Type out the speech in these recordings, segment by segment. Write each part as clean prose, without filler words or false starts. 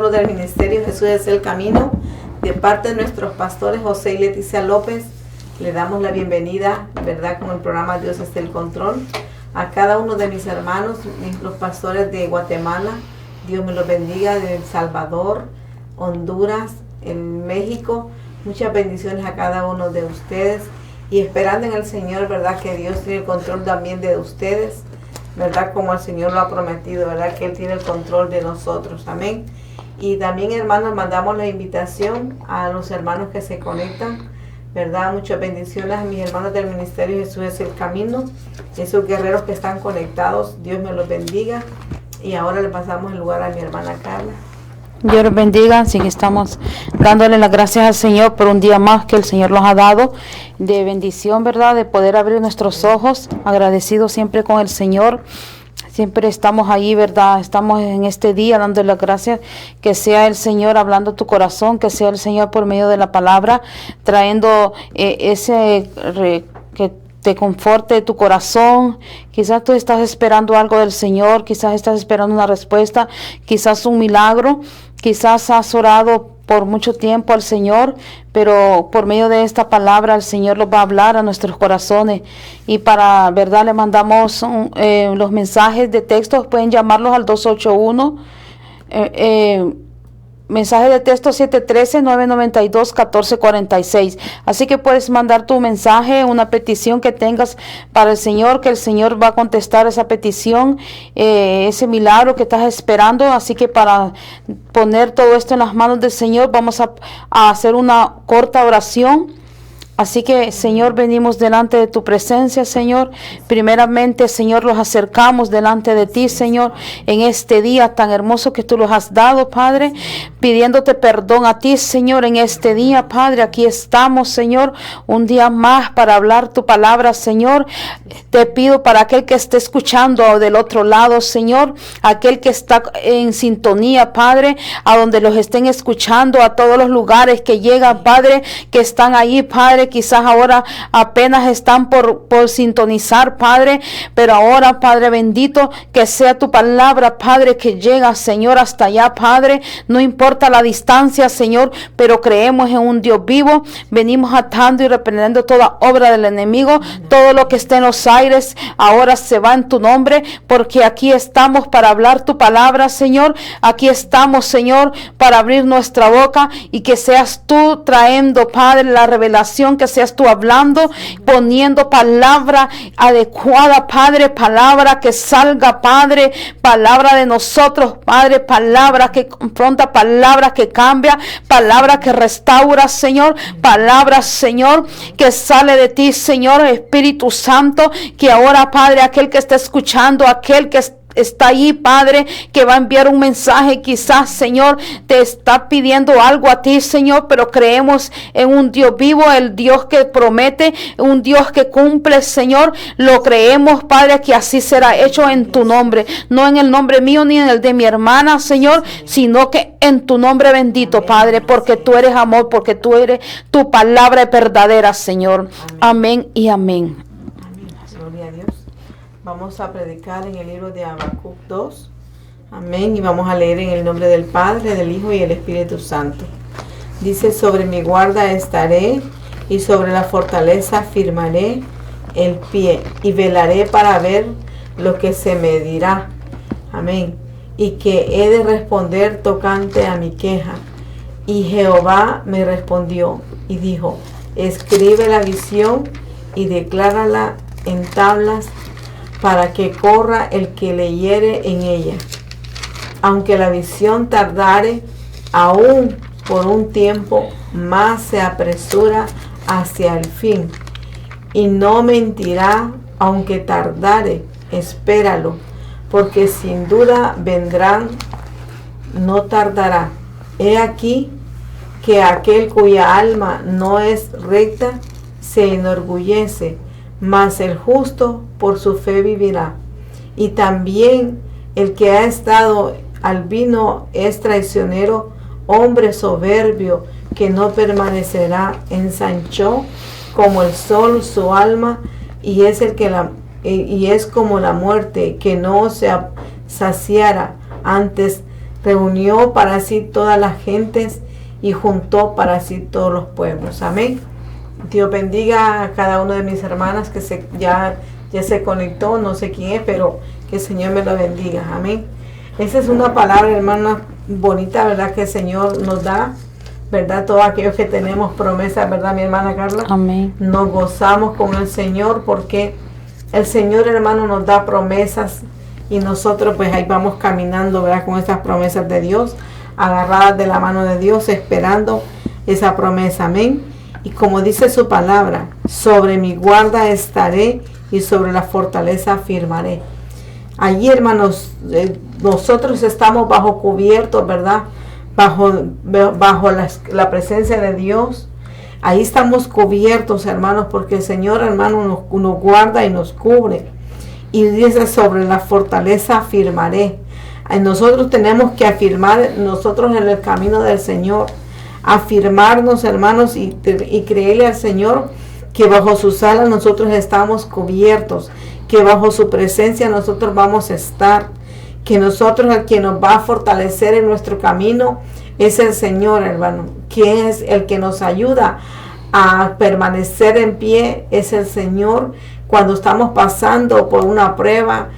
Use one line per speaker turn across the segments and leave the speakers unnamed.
uno del ministerio Jesús es el Camino, de parte de nuestros pastores José y Leticia López, le damos la bienvenida, ¿verdad? Con el programa Dios está el control. A cada uno de mis hermanos, los pastores de Guatemala, Dios me los bendiga, de El Salvador, Honduras, en México, muchas bendiciones a cada uno de ustedes y esperando en el Señor, ¿verdad? Que Dios tiene el control también de ustedes, ¿verdad? Como el Señor lo ha prometido, ¿verdad? Que Él tiene el control de nosotros, amén. Y también, hermanos, mandamos la invitación a los hermanos que se conectan, ¿verdad? Muchas bendiciones a mis hermanos del ministerio Jesús es el Camino, esos guerreros que están conectados, Dios me los bendiga. Y ahora le pasamos el lugar a mi hermana Carla.
Dios los bendiga, así que estamos dándole las gracias al Señor por un día más que el Señor nos ha dado de bendición, ¿verdad? De poder abrir nuestros ojos, agradecidos siempre con el Señor. Siempre estamos ahí, ¿verdad? Estamos en este día dándole las gracias, que sea el Señor hablando a tu corazón, que sea el Señor por medio de la palabra, trayendo que te conforte tu corazón. Quizás tú estás esperando algo del Señor, quizás estás esperando una respuesta, quizás un milagro, quizás has orado por mucho tiempo al Señor, pero por medio de esta palabra el Señor los va a hablar a nuestros corazones. Y para, ¿verdad? Le mandamos los mensajes de texto, pueden llamarlos al 281. Mensaje de texto 713-992-1446. Así que puedes mandar tu mensaje, una petición que tengas para el Señor, que el Señor va a contestar esa petición, ese milagro que estás esperando. Así que para poner todo esto en las manos del Señor, vamos a hacer una corta oración. Así que, Señor, venimos delante de tu presencia, Señor. Primeramente, Señor, los acercamos delante de ti, Señor, en este día tan hermoso que tú los has dado, Padre, pidiéndote perdón a ti, Señor, en este día, Padre. Aquí estamos, Señor, un día más para hablar tu palabra, Señor. Te pido para aquel que esté escuchando del otro lado, Señor, aquel que está en sintonía, Padre, a donde los estén escuchando, a todos los lugares que llegan, Padre, que están ahí, Padre, quizás ahora apenas están por sintonizar, Padre, pero ahora, Padre bendito, que sea tu palabra, Padre, que llega, Señor, hasta allá, Padre, no importa la distancia, Señor, pero creemos en un Dios vivo. Venimos atando y reprendiendo toda obra del enemigo, todo lo que esté en los aires, ahora se va en tu nombre, porque aquí estamos para hablar tu palabra, Señor. Aquí estamos, Señor, para abrir nuestra boca y que seas tú trayendo, Padre, la revelación, que seas tú hablando, poniendo palabra adecuada, Padre, palabra que salga, Padre, palabra de nosotros, Padre, palabra que confronta, palabra que cambia, palabra que restaura, Señor, palabra, Señor, que sale de ti, Señor, Espíritu Santo, que ahora, Padre, aquel que está escuchando, aquel que está allí, Padre, que va a enviar un mensaje, quizás, Señor, te está pidiendo algo a ti, Señor, pero creemos en un Dios vivo, el Dios que promete, un Dios que cumple, Señor. Lo creemos, Padre, que así será hecho en tu nombre, no en el nombre mío ni en el de mi hermana, Señor, sino que en tu nombre bendito, Padre, porque tú eres amor, porque tú eres, tu palabra es verdadera, Señor. Amén y amén.
Gloria a Dios. Vamos a predicar en el libro de Habacuc 2. Amén. Y vamos a leer en el nombre del Padre, del Hijo y del Espíritu Santo. Dice: sobre mi guarda estaré y sobre la fortaleza firmaré el pie y velaré para ver lo que se me dirá. Amén. Y que he de responder tocante a mi queja. Y Jehová me respondió y dijo: escribe la visión y declárala en tablas, para que corra el que leyere en ella. Aunque la visión tardare, aún por un tiempo, más se apresura hacia el fin. Y no mentirá, aunque tardare, espéralo, porque sin duda vendrán, no tardará. He aquí que aquel cuya alma no es recta se enorgullece, mas el justo por su fe vivirá. Y también el que ha estado al vino es traicionero, hombre soberbio que no permanecerá, ensanchó como el sol su alma, y es como la muerte que no se saciara, antes reunió para sí todas las gentes y juntó para sí todos los pueblos. Amén. Dios bendiga a cada una de mis hermanas que ya se conectó, no sé quién es, pero que el Señor me lo bendiga. Amén. Esa es una palabra, hermana, bonita, ¿verdad? Que el Señor nos da, ¿verdad? Todos aquellos que tenemos promesas, ¿verdad, mi hermana Carla?
Amén.
Nos gozamos con el Señor porque el Señor, hermano, nos da promesas y nosotros pues ahí vamos caminando, ¿verdad? Con estas promesas de Dios, agarradas de la mano de Dios, esperando esa promesa. Amén. Y como dice su palabra, sobre mi guarda estaré y sobre la fortaleza firmaré. Allí, hermanos, nosotros estamos bajo cubiertos, ¿verdad? Bajo la presencia de Dios. Ahí estamos cubiertos, hermanos, porque el Señor, hermano, nos guarda y nos cubre. Y dice, sobre la fortaleza firmaré. Nosotros tenemos que afirmar, nosotros en el camino del Señor, afirmarnos, hermanos, y creerle al Señor que bajo sus alas nosotros estamos cubiertos, que bajo su presencia nosotros vamos a estar, que nosotros, el que nos va a fortalecer en nuestro camino es el Señor, hermano. Quien es el que nos ayuda a permanecer en pie es el Señor cuando estamos pasando por una prueba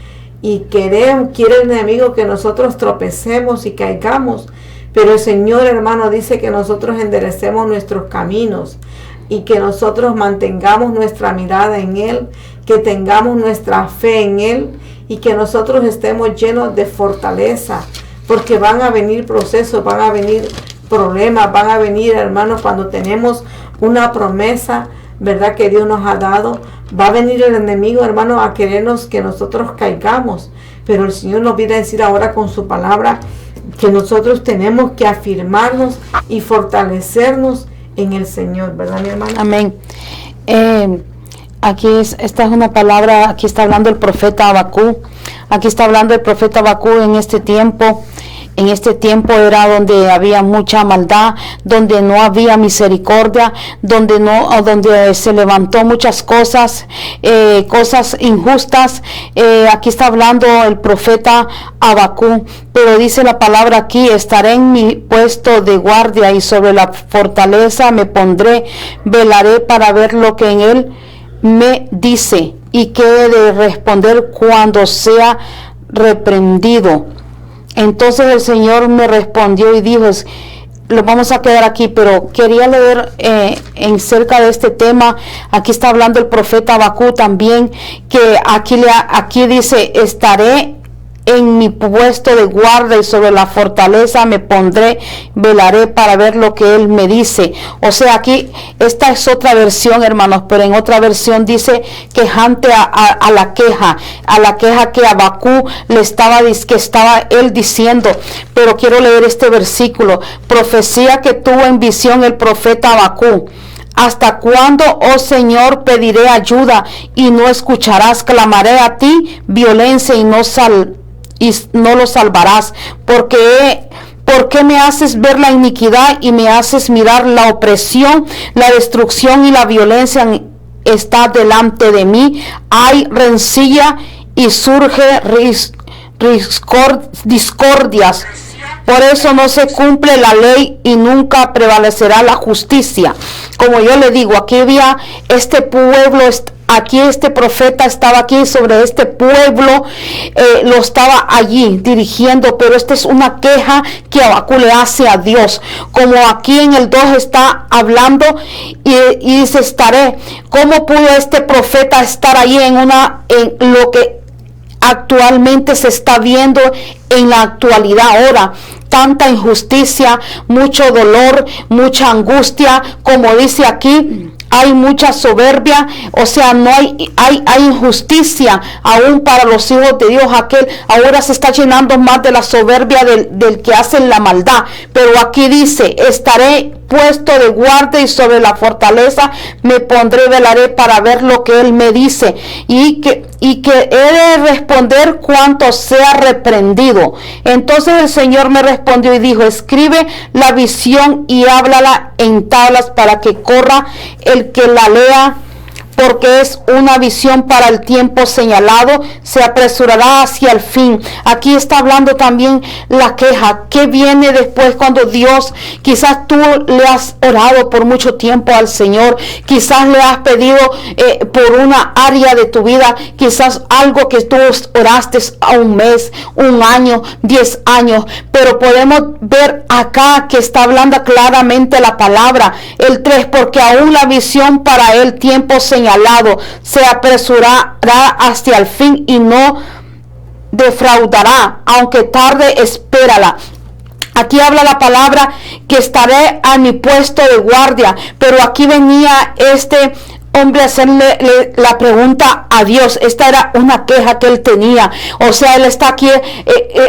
y quiere el enemigo que nosotros tropecemos y caigamos. Pero el Señor, hermano, dice que nosotros enderecemos nuestros caminos y que nosotros mantengamos nuestra mirada en Él, que tengamos nuestra fe en Él y que nosotros estemos llenos de fortaleza, porque van a venir procesos, van a venir problemas, van a venir, hermanos, cuando tenemos una promesa, ¿verdad?, que Dios nos ha dado, va a venir el enemigo, hermano, a querernos que nosotros caigamos, pero el Señor nos viene a decir ahora con su palabra que nosotros tenemos que afirmarnos y fortalecernos en el Señor, ¿verdad, mi hermana?
Amén. Esta es una palabra, aquí está hablando el profeta Habacuc. Aquí está hablando el profeta Habacuc en este tiempo. En este tiempo era donde había mucha maldad, donde no había misericordia, donde se levantó muchas cosas, cosas injustas. Aquí está hablando el profeta Habacuc, pero dice la palabra aquí: estaré en mi puesto de guardia y sobre la fortaleza me pondré, velaré para ver lo que en él me dice y qué he de responder cuando sea reprendido. Entonces el Señor me respondió y dijo, lo vamos a quedar aquí, pero quería leer en cerca de este tema. Aquí está hablando el profeta Habacuc también, que aquí dice: estaré en mi puesto de guarda y sobre la fortaleza me pondré, velaré para ver lo que él me dice. O sea, aquí esta es otra versión, hermanos, pero en otra versión dice quejante a la queja que Habacuc estaba él diciendo. Pero quiero leer este versículo: profecía que tuvo en visión el profeta Habacuc. ¿Hasta cuándo, oh Señor, pediré ayuda y no escucharás? Clamaré a ti violencia y no lo salvarás. ¿Por qué me haces ver la iniquidad y me haces mirar la opresión? La destrucción y la violencia está delante de mí. Hay rencilla y surge discordias. Por eso no se cumple la ley y nunca prevalecerá la justicia. Como yo le digo, aquí había este pueblo, aquí este profeta estaba aquí sobre este pueblo, lo estaba allí dirigiendo, pero esta es una queja que Habacuc le hace a Dios. Como aquí en el 2 está hablando y dice: estaré. ¿Cómo pudo este profeta estar allí en lo que actualmente se está viendo en la actualidad ahora? Tanta injusticia, mucho dolor, mucha angustia, como dice aquí, hay mucha soberbia, o sea, no hay injusticia aún para los hijos de Dios. Aquel ahora se está llenando más de la soberbia del que hace la maldad. Pero aquí dice: estaré puesto de guardia y sobre la fortaleza me pondré, velaré para ver lo que él me dice y que he de responder cuanto sea reprendido. Entonces el Señor me respondió y dijo: escribe la visión y háblala en tablas para que corra el que la lea, porque es una visión para el tiempo señalado, se apresurará hacia el fin. Aquí está hablando también la queja. ¿Qué viene después cuando Dios, quizás tú le has orado por mucho tiempo al Señor, quizás le has pedido por una área de tu vida, quizás algo que tú oraste a un mes, un año, 10 años, pero podemos ver acá que está hablando claramente la palabra, el 3, porque aún la visión para el tiempo señalado se apresurará hacia el fin y no defraudará, aunque tarde, espérala. Aquí habla la palabra que estaré a mi puesto de guardia, pero aquí venía este hombre a hacerle la pregunta a Dios. Esta era una queja que él tenía. O sea, él está aquí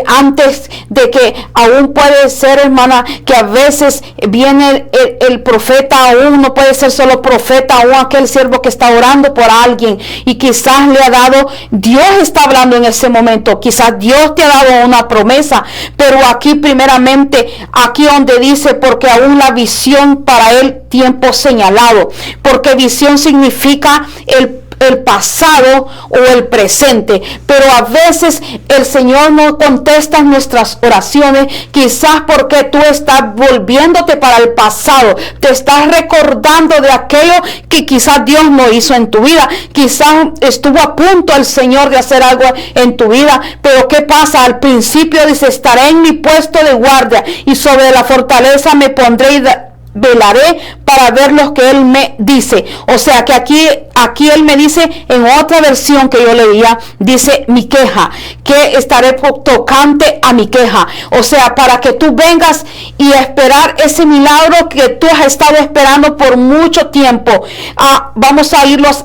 antes de que aún puede ser, hermana, que a veces viene el profeta, aún no puede ser solo profeta, aún aquel siervo que está orando por alguien y quizás le ha dado, Dios está hablando en ese momento, quizás Dios te ha dado una promesa, pero aquí primeramente, aquí donde dice, porque aún la visión para el tiempo señalado, porque visión significa el pasado o el presente, pero a veces el Señor no contesta nuestras oraciones, quizás porque tú estás volviéndote para el pasado, te estás recordando de aquello que quizás Dios no hizo en tu vida, quizás estuvo a punto el Señor de hacer algo en tu vida, pero ¿qué pasa? Al principio dice, estaré en mi puesto de guardia y sobre la fortaleza me pondré y velaré para ver lo que él me dice. O sea que aquí él me dice, en otra versión que yo leía, dice mi queja, que estaré tocante a mi queja. O sea, para que tú vengas y esperar ese milagro que tú has estado esperando por mucho tiempo. Vamos a irlos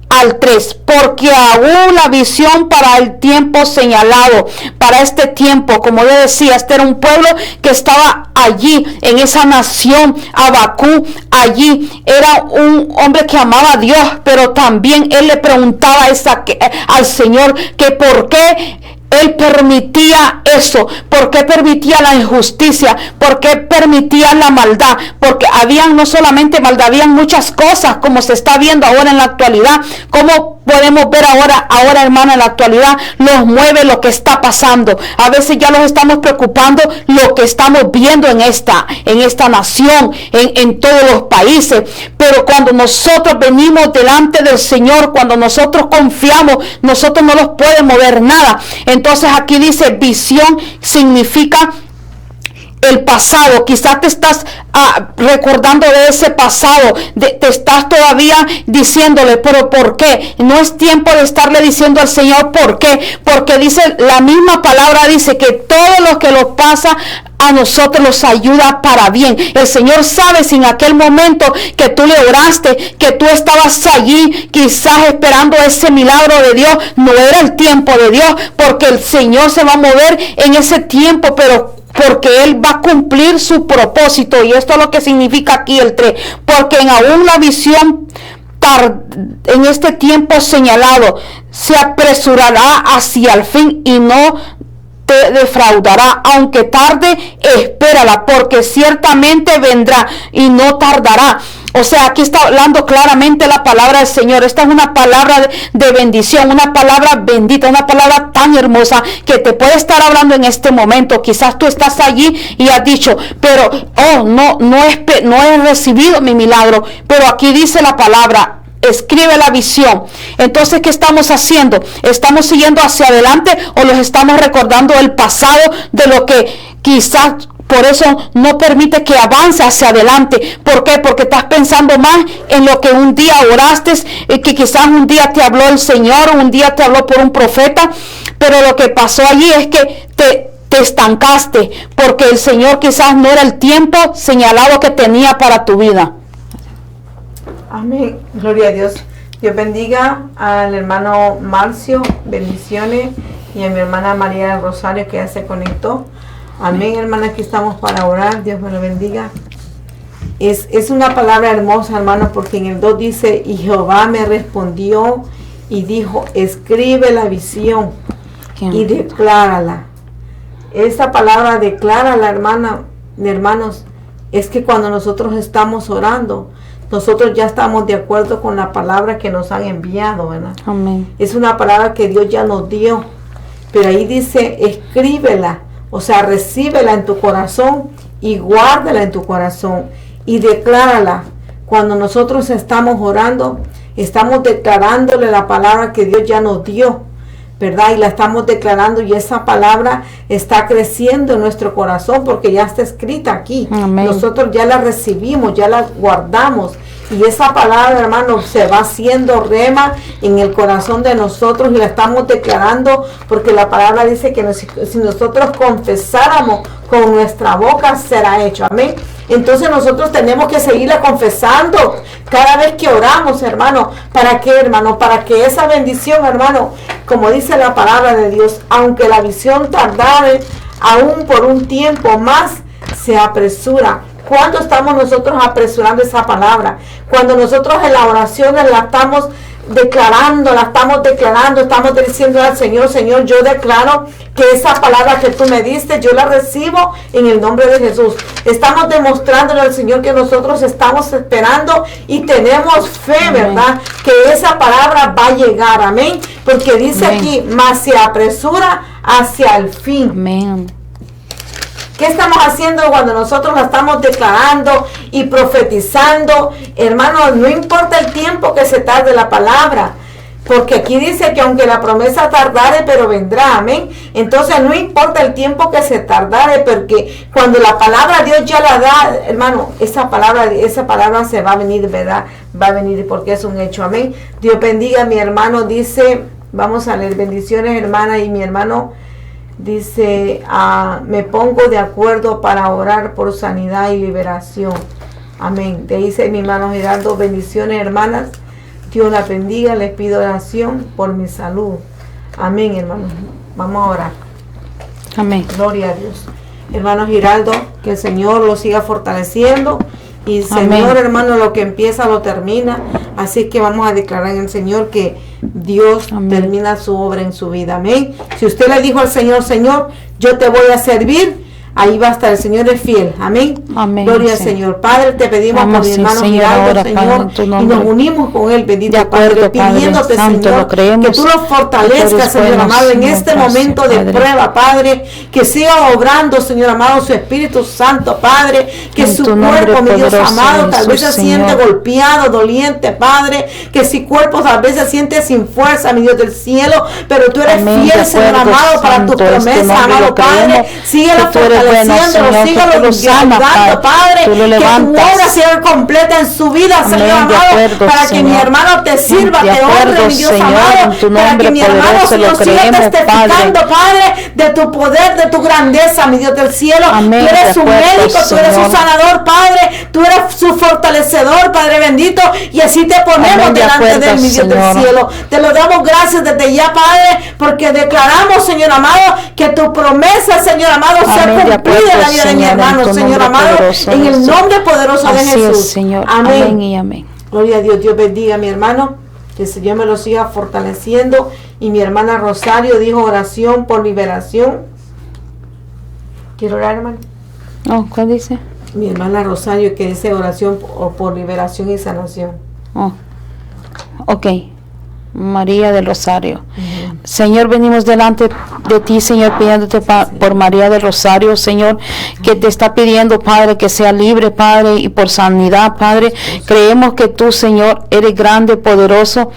al 3, porque aún la visión para el tiempo señalado, para este tiempo, como yo decía, este era un pueblo que estaba allí, en esa nación, Habacuc, allí, era un hombre que amaba a Dios, pero también él le preguntaba al Señor que por qué él permitía eso, por qué permitía la injusticia, por qué permitía la maldad, porque habían no solamente maldad, habían muchas cosas como se está viendo ahora en la actualidad, como podemos ver ahora hermana, en la actualidad nos mueve lo que está pasando. A veces ya nos estamos preocupando lo que estamos viendo en esta nación, en todos los países, pero cuando nosotros venimos delante del Señor, cuando nosotros confiamos, nosotros no los puede mover nada. Entonces aquí dice visión significa el pasado, quizás te estás recordando de ese pasado, te estás todavía diciéndole, pero ¿por qué? No es tiempo de estarle diciendo al Señor ¿por qué? Porque dice, la misma palabra dice que todo lo que nos pasa a nosotros nos ayuda para bien. El Señor sabe si en aquel momento que tú le oraste, que tú estabas allí quizás esperando ese milagro de Dios, no era el tiempo de Dios, porque el Señor se va a mover en ese tiempo, pero porque Él va a cumplir su propósito. Y esto es lo que significa aquí el 3, porque en aún la visión en este tiempo señalado se apresurará hacia el fin y no te defraudará, aunque tarde, espérala, porque ciertamente vendrá y no tardará. O sea, aquí está hablando claramente la palabra del Señor. Esta es una palabra de bendición, una palabra bendita, una palabra tan hermosa que te puede estar hablando en este momento. Quizás tú estás allí y has dicho, pero no he recibido mi milagro. Pero aquí dice la palabra, escribe la visión. Entonces, ¿qué estamos haciendo? ¿Estamos siguiendo hacia adelante o los estamos recordando el pasado de lo que quizás por eso no permite que avance hacia adelante? ¿Por qué? Porque estás pensando más en lo que un día oraste, que quizás un día te habló el Señor, un día te habló por un profeta, pero lo que pasó allí es que te estancaste, porque el Señor quizás no era el tiempo señalado que tenía para tu vida.
Amén, gloria a Dios. Dios bendiga al hermano Marcio, bendiciones, y a mi hermana María del Rosario que ya se conectó. Amén, hermana, aquí estamos para orar. Dios me lo bendiga. Es una palabra hermosa, hermano, porque en el 2 dice, y Jehová me respondió y dijo, escribe la visión y declárala. Esa palabra declárala, hermanos, es que cuando nosotros estamos orando, nosotros ya estamos de acuerdo con la palabra que nos han enviado, ¿verdad?
Amén.
Es una palabra que Dios ya nos dio, pero ahí dice, escríbela, o sea, recíbela en tu corazón y guárdala en tu corazón y declárala. Cuando nosotros estamos orando, estamos declarándole la palabra que Dios ya nos dio, ¿verdad? Y la estamos declarando y esa palabra está creciendo en nuestro corazón porque ya está escrita aquí.
Amén.
Nosotros ya la recibimos, ya la guardamos. Y esa palabra, hermano, se va haciendo rema en el corazón de nosotros y la estamos declarando porque la palabra dice que si nosotros confesáramos con nuestra boca será hecho. Amén. Entonces nosotros tenemos que seguirla confesando cada vez que oramos, hermano. ¿Para qué, hermano? Para que esa bendición, hermano, como dice la palabra de Dios, aunque la visión tardare aún por un tiempo más, se apresura. ¿Cuándo estamos nosotros apresurando esa palabra? Cuando nosotros en la oración la estamos declarando, estamos diciendo al Señor, Señor, yo declaro que esa palabra que tú me diste, yo la recibo en el nombre de Jesús. Estamos demostrándole al Señor que nosotros estamos esperando y tenemos fe, amén, ¿verdad? Que esa palabra va a llegar, amén. Porque dice amén, aquí, mas se apresura hacia el fin.
Amén.
¿Qué estamos haciendo cuando nosotros la estamos declarando y profetizando? Hermano, no importa el tiempo que se tarde la palabra, porque aquí dice que aunque la promesa tardare, pero vendrá, amén. Entonces no importa el tiempo que se tardare, porque cuando la palabra Dios ya la da, hermano, esa palabra se va a venir, ¿verdad? Va a venir porque es un hecho, amén. Dios bendiga a mi hermano, dice, vamos a leer bendiciones, hermana, y mi hermano dice, me pongo de acuerdo para orar por sanidad y liberación. Amén. Te dice mi hermano Gerardo, bendiciones, hermanas. Dios las bendiga. Les pido oración por mi salud. Amén, hermano. Vamos a orar.
Amén.
Gloria a Dios. Hermano Giraldo, que el Señor lo siga fortaleciendo. Y Señor, amén, hermano, lo que empieza lo termina. Así que vamos a declarar en el Señor que Dios amén, termina su obra en su vida. Amén. Si usted le dijo al Señor, Señor, yo te voy a servir, ahí va a estar, el Señor es fiel. Amén. Amén. Gloria al Señor. Padre, te pedimos por mi hermano Giraldo, Señor, y nos unimos con él, bendito Padre, pidiéndote, Señor, que tú lo fortalezcas, Señor amado, en este momento de prueba, Padre, que siga obrando, Señor amado, su Espíritu Santo, Padre, que su cuerpo, mi Dios amado, tal vez se siente golpeado, doliente, Padre, que su cuerpo tal vez se siente sin fuerza, mi Dios del cielo, pero tú eres fiel, Señor amado, para tu promesa, amado Padre, síguelo fortaleciéndolo, síguelo ayudando, Padre, que tu obra sea completa en su vida, Señor amado, para que mi hermano te sirva, te honre, mi Dios amado, para que mi hermano siga testificando, Padre, de tu poder, de tu grandeza, mi Dios del cielo. Tú eres su médico, tú eres su sanador, Padre, tú eres su fortalecedor, Padre bendito, y así te ponemos delante de él, mi Dios del cielo. Te lo damos gracias desde ya, Padre, porque declaramos, Señor amado, que tu promesa, Señor amado, sea cumplida en la vida de mi hermano, Señor amado, en el nombre poderoso de Jesús.
Señor.
Amén.
Amén y amén.
Gloria a Dios. Dios bendiga a mi hermano, que el Señor me lo siga fortaleciendo. Y mi hermana Rosario dijo oración por liberación. ¿Quiero orar, hermano?
Oh, ¿cuál dice?
Mi hermana Rosario, que dice oración por liberación y sanación.
Oh, ok. María del Rosario. Señor, venimos delante de ti, Señor, pidiéndote por María del Rosario, Señor, que te está pidiendo, Padre, que sea libre, Padre, y por sanidad, Padre. Creemos que tú, Señor, eres grande, poderoso.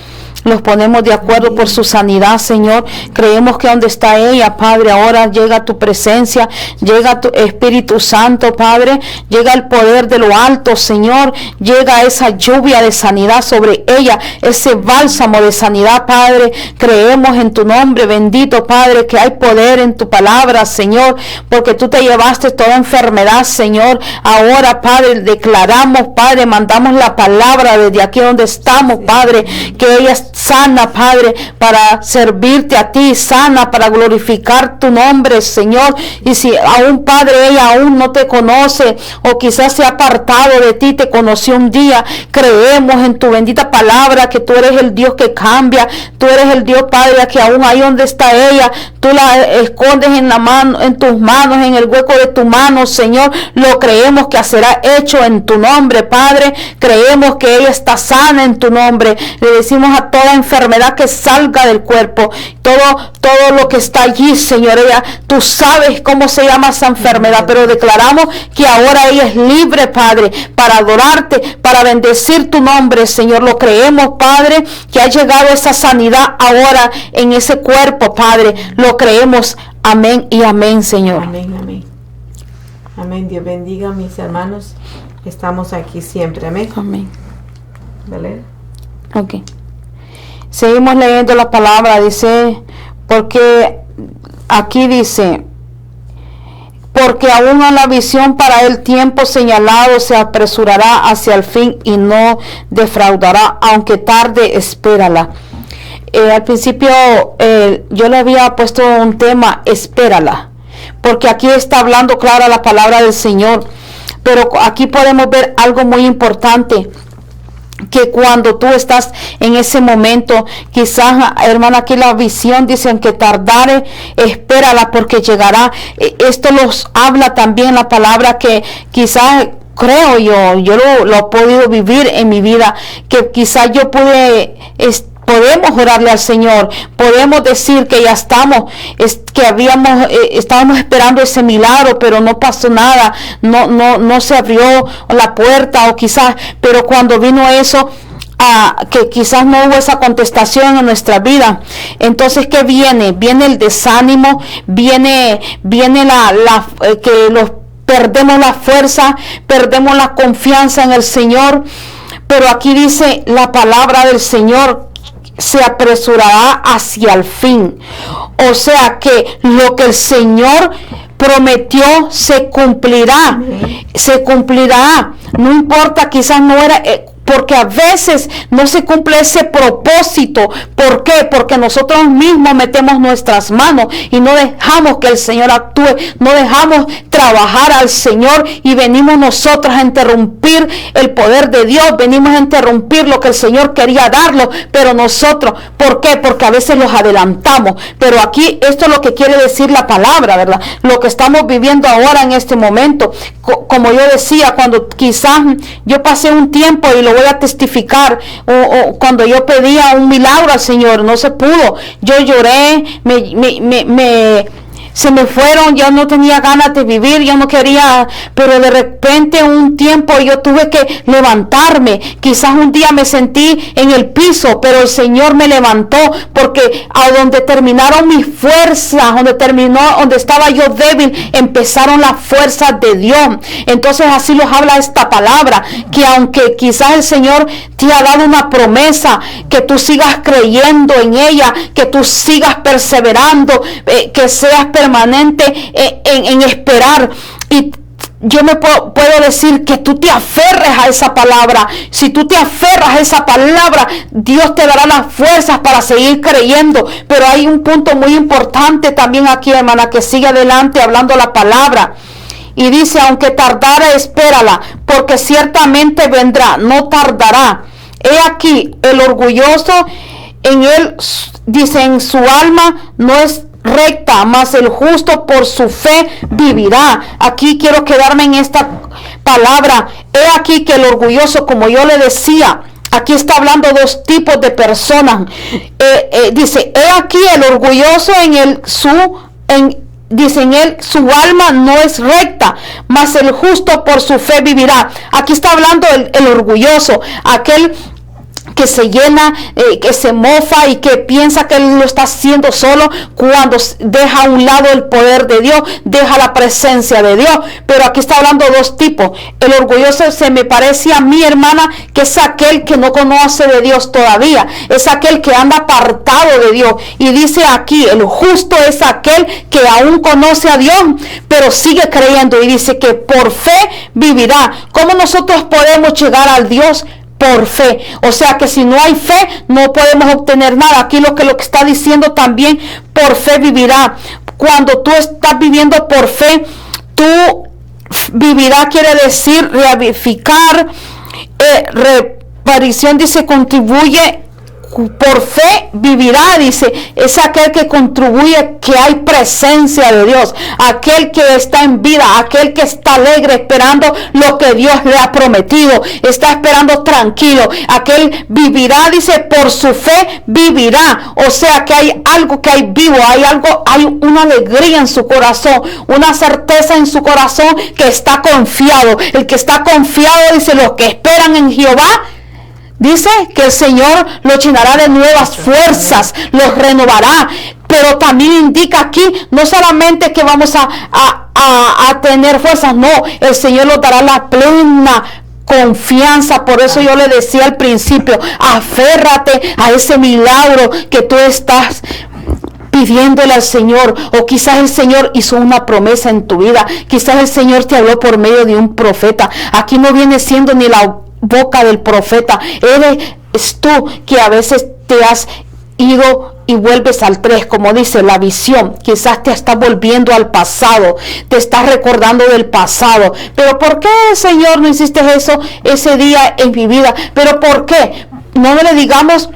Los ponemos de acuerdo por su sanidad, Señor. Creemos que donde está ella, Padre, ahora llega tu presencia, llega tu Espíritu Santo, Padre, llega el poder de lo alto, Señor, llega esa lluvia de sanidad sobre ella, ese bálsamo de sanidad, Padre. Creemos en tu nombre, bendito, Padre, que hay poder en tu palabra, Señor, porque tú te llevaste toda enfermedad, Señor. Ahora, Padre, declaramos, Padre, mandamos la palabra desde aquí donde estamos, Padre, que ella está sana, Padre, para servirte a ti, sana para glorificar tu nombre, Señor. Y si aún, Padre, ella aún no te conoce o quizás se ha apartado de ti, te conoció un día, creemos en tu bendita palabra que tú eres el Dios que cambia, tú eres el Dios, Padre, que aún ahí donde está ella, tú la escondes en la mano, en tus manos, en el hueco de tu mano, Señor. Lo creemos que será hecho en tu nombre, Padre. Creemos que ella está sana en tu nombre. Le decimos a toda enfermedad que salga del cuerpo, todo lo que está allí, Señor. Tú sabes cómo se llama esa enfermedad, pero declaramos que ahora ella es libre, Padre, para adorarte, para bendecir tu nombre, Señor. Lo creemos, Padre, que ha llegado esa sanidad ahora en ese cuerpo, Padre. Lo creemos. Amén y amén, Señor.
Amén, amén. Amén. Dios bendiga a mis hermanos. Estamos aquí siempre. Amén.
Amén.
¿Vale?
Ok. Seguimos leyendo la palabra. Dice, porque aquí dice, porque aún en la visión para el tiempo señalado se apresurará hacia el fin y no defraudará, aunque tarde, espérala. Al principio yo le había puesto un tema, espérala, porque aquí está hablando clara la palabra del Señor, pero aquí podemos ver algo muy importante, que cuando tú estás en ese momento, quizás, hermana, aquí la visión dicen que tardare, espérala porque llegará. Esto los habla también la palabra que quizás, creo yo lo he podido vivir en mi vida, que quizás yo podemos orarle al Señor, podemos decir que ya estábamos esperando ese milagro, pero no pasó nada, no se abrió la puerta, o quizás, pero cuando vino eso, que quizás no hubo esa contestación en nuestra vida, entonces ¿qué viene? Viene el desánimo, viene que perdemos la fuerza, perdemos la confianza en el Señor. Pero aquí dice la palabra del Señor, se apresurará hacia el fin. O sea que lo que el Señor prometió se cumplirá. Se cumplirá. No importa, quizás no era... porque a veces no se cumple ese propósito. ¿Por qué? Porque nosotros mismos metemos nuestras manos y no dejamos que el Señor actúe, no dejamos trabajar al Señor, y venimos nosotros a interrumpir el poder de Dios, venimos a interrumpir lo que el Señor quería darlo, pero nosotros, ¿por qué? Porque a veces los adelantamos. Pero aquí esto es lo que quiere decir la palabra, ¿verdad? Lo que estamos viviendo ahora en este momento, como yo decía, cuando quizás yo pasé un tiempo, y lo voy a testificar, o cuando yo pedía un milagro al Señor, no se pudo. Yo lloré, se me fueron, yo no tenía ganas de vivir, yo no quería, pero de repente un tiempo yo tuve que levantarme. Quizás un día me sentí en el piso, pero el Señor me levantó, porque a donde terminaron mis fuerzas, donde estaba yo débil, empezaron las fuerzas de Dios. Entonces así nos habla esta palabra, que aunque quizás el Señor te ha dado una promesa, que tú sigas creyendo en ella, que tú sigas perseverando, que seas permanente en esperar. Y yo me puedo decir que tú te aferres a esa palabra. Si tú te aferras a esa palabra, Dios te dará las fuerzas para seguir creyendo. Pero hay un punto muy importante también aquí, hermana, que sigue adelante hablando la palabra. Y dice, aunque tardara, espérala, porque ciertamente vendrá, no tardará. He aquí, el orgulloso, en él, dice, en su alma no es recta, mas el justo por su fe vivirá. Aquí quiero quedarme en esta palabra. He aquí que el orgulloso, como yo le decía, aquí está hablando dos tipos de personas. Dice, he aquí el orgulloso dice, en él su alma no es recta, mas el justo por su fe vivirá. Aquí está hablando el orgulloso, aquel que se llena, que se mofa y que piensa que él lo está haciendo solo, cuando deja a un lado el poder de Dios, deja la presencia de Dios. Pero aquí está hablando dos tipos. El orgulloso se me parece a mi hermana, que es aquel que no conoce de Dios todavía, es aquel que anda apartado de Dios. Y dice aquí, el justo es aquel que aún conoce a Dios, pero sigue creyendo, y dice que por fe vivirá. ¿Cómo nosotros podemos llegar al Dios? por fe. O sea que si no hay fe, no podemos obtener nada. Aquí lo que está diciendo también, por fe vivirá. Cuando tú estás viviendo por fe, tú vivirá quiere decir revivificar, reparición, dice, contribuye. Por fe vivirá, dice, es aquel que contribuye que hay presencia de Dios, aquel que está en vida, aquel que está alegre esperando lo que Dios le ha prometido, está esperando tranquilo, aquel vivirá, dice, por su fe vivirá. O sea que hay algo que hay vivo, hay una alegría en su corazón, una certeza en su corazón que está confiado. El que está confiado, dice, los que esperan en Jehová, dice que el Señor los llenará de nuevas fuerzas, los renovará. Pero también indica aquí, no solamente que vamos a tener fuerzas, no, el Señor nos dará la plena confianza. Por eso yo le decía al principio, aférrate a ese milagro que tú estás pidiéndole al Señor, o quizás el Señor hizo una promesa en tu vida, quizás el Señor te habló por medio de un profeta. Aquí no viene siendo ni la boca del profeta, eres tú que a veces te has ido y vuelves al 3, como dice la visión. Quizás te estás volviendo al pasado, te estás recordando del pasado. Pero ¿por qué, Señor, no hiciste eso ese día en mi vida? Pero ¿por qué? No le digamos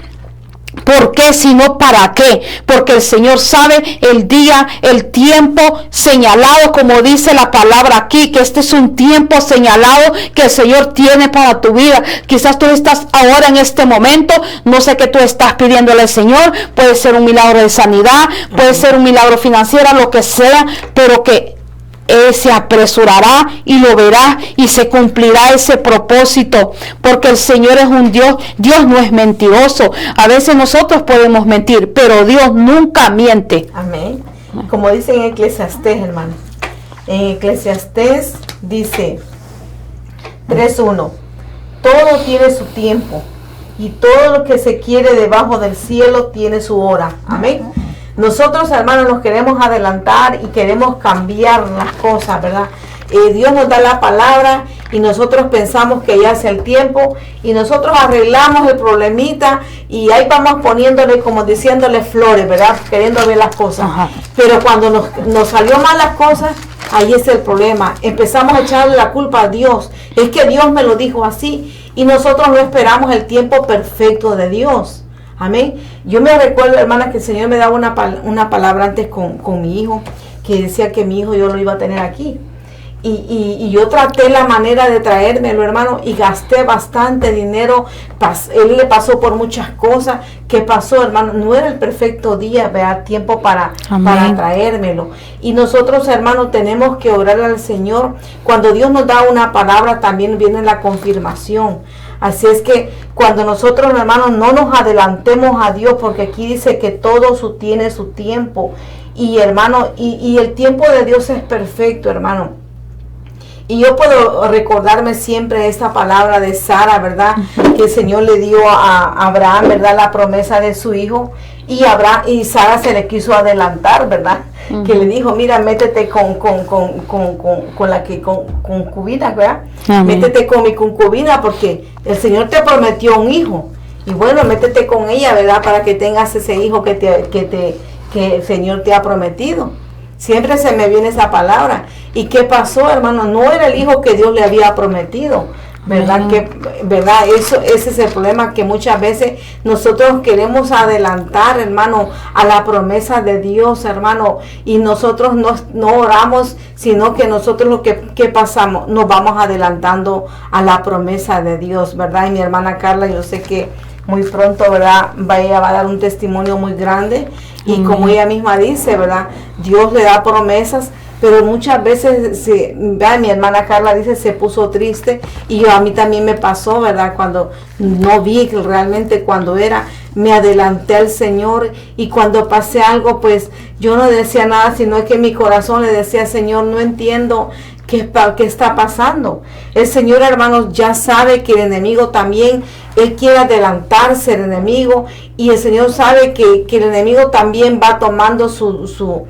¿por qué? Sino ¿para qué? Porque el Señor sabe el día, el tiempo señalado, como dice la palabra aquí, que este es un tiempo señalado que el Señor tiene para tu vida. Quizás tú estás ahora en este momento, no sé qué tú estás pidiéndole al Señor, puede ser un milagro de sanidad, puede ser un milagro financiero, lo que sea, pero que Él se apresurará y lo verá y se cumplirá ese propósito, porque el Señor es un Dios. Dios no es mentiroso. A veces nosotros podemos mentir, pero Dios nunca miente.
Amén. Como dice en Eclesiastés, hermano. En Eclesiastés dice 3:1: todo tiene su tiempo y todo lo que se quiere debajo del cielo tiene su hora. Amén. Nosotros, hermanos, nos queremos adelantar y queremos cambiar las cosas, ¿verdad? Dios nos da la palabra y nosotros pensamos que ya es el tiempo y nosotros arreglamos el problemita y ahí vamos poniéndole, como diciéndole flores, ¿verdad? Queriendo ver las cosas. Ajá. Pero cuando nos salió mal las cosas, ahí es el problema. Empezamos a echarle la culpa a Dios. Es que Dios me lo dijo así y nosotros no esperamos el tiempo perfecto de Dios. Amén. Yo me recuerdo, hermana, que el Señor me daba una palabra antes con mi hijo, que decía que mi hijo yo lo iba a tener aquí. Y yo traté la manera de traérmelo, hermano, y gasté bastante dinero. Él le pasó por muchas cosas. ¿Qué pasó, hermano? No era el perfecto día, ¿verdad? Tiempo para traérmelo. Y nosotros, hermanos, tenemos que orar al Señor. Cuando Dios nos da una palabra, también viene la confirmación. Así es que cuando nosotros, hermanos, no nos adelantemos a Dios, porque aquí dice que todo tiene su tiempo. Y, hermano, y el tiempo de Dios es perfecto, hermano. Y yo puedo recordarme siempre esta palabra de Sara, ¿verdad? Que el Señor le dio a Abraham, ¿verdad? La promesa de su hijo. Y Sara se le quiso adelantar, ¿verdad? Que le dijo, mira, métete con la concubina, ¿verdad? Métete con mi concubina porque el Señor te prometió un hijo. Y bueno, métete con ella, ¿verdad? Para que tengas ese hijo que el Señor te ha prometido. Siempre se me viene esa palabra. ¿Y qué pasó, hermano? No era el hijo que Dios le había prometido, ¿verdad? ¿Verdad? Ese es el problema, que muchas veces nosotros queremos adelantar, hermano, a la promesa de Dios, hermano, y nosotros no oramos, sino que nosotros lo que pasamos, nos vamos adelantando a la promesa de Dios, ¿verdad? Y mi hermana Carla, yo sé que muy pronto, ¿verdad? Ella va a dar un testimonio muy grande. Y como ella misma dice, ¿verdad? Dios le da promesas, pero muchas veces, mi hermana Carla dice, se puso triste. Y a mí también me pasó, ¿verdad? Cuando no vi realmente cuando era, me adelanté al Señor. Y cuando pasé algo, pues yo no decía nada, sino que en mi corazón le decía, Señor, no entiendo qué está pasando. El Señor, hermanos, ya sabe que el enemigo también, él quiere adelantarse, el enemigo, y el Señor sabe que el enemigo también va tomando su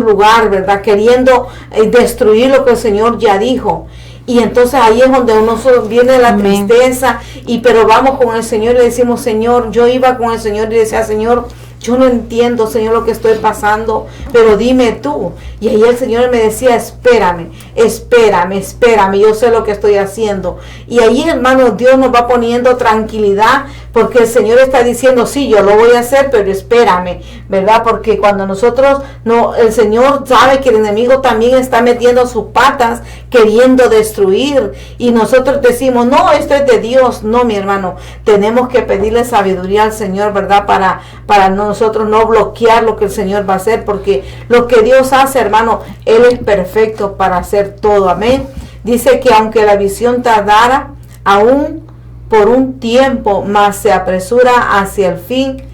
lugar, ¿verdad? Queriendo destruir lo que el Señor ya dijo. Y entonces ahí es donde uno viene la
Amén.
tristeza, pero vamos con el Señor y le decimos, Señor, yo iba con el Señor y decía, Señor, yo no entiendo, Señor, lo que estoy pasando, pero dime tú. Y ahí el Señor me decía, espérame, yo sé lo que estoy haciendo. Y ahí, hermano, Dios nos va poniendo tranquilidad, porque el Señor está diciendo, sí, yo lo voy a hacer, pero espérame, ¿verdad? Porque cuando nosotros, no, el Señor sabe que el enemigo también está metiendo sus patas, queriendo destruir. Y nosotros decimos, no, esto es de Dios. No, mi hermano, tenemos que pedirle sabiduría al Señor, ¿verdad? Para nosotros no bloquear lo que el Señor va a hacer, porque lo que Dios hace, hermano, Él es perfecto para hacer todo. Amén. Dice que aunque la visión tardara, aún por un tiempo, mas se apresura hacia el fin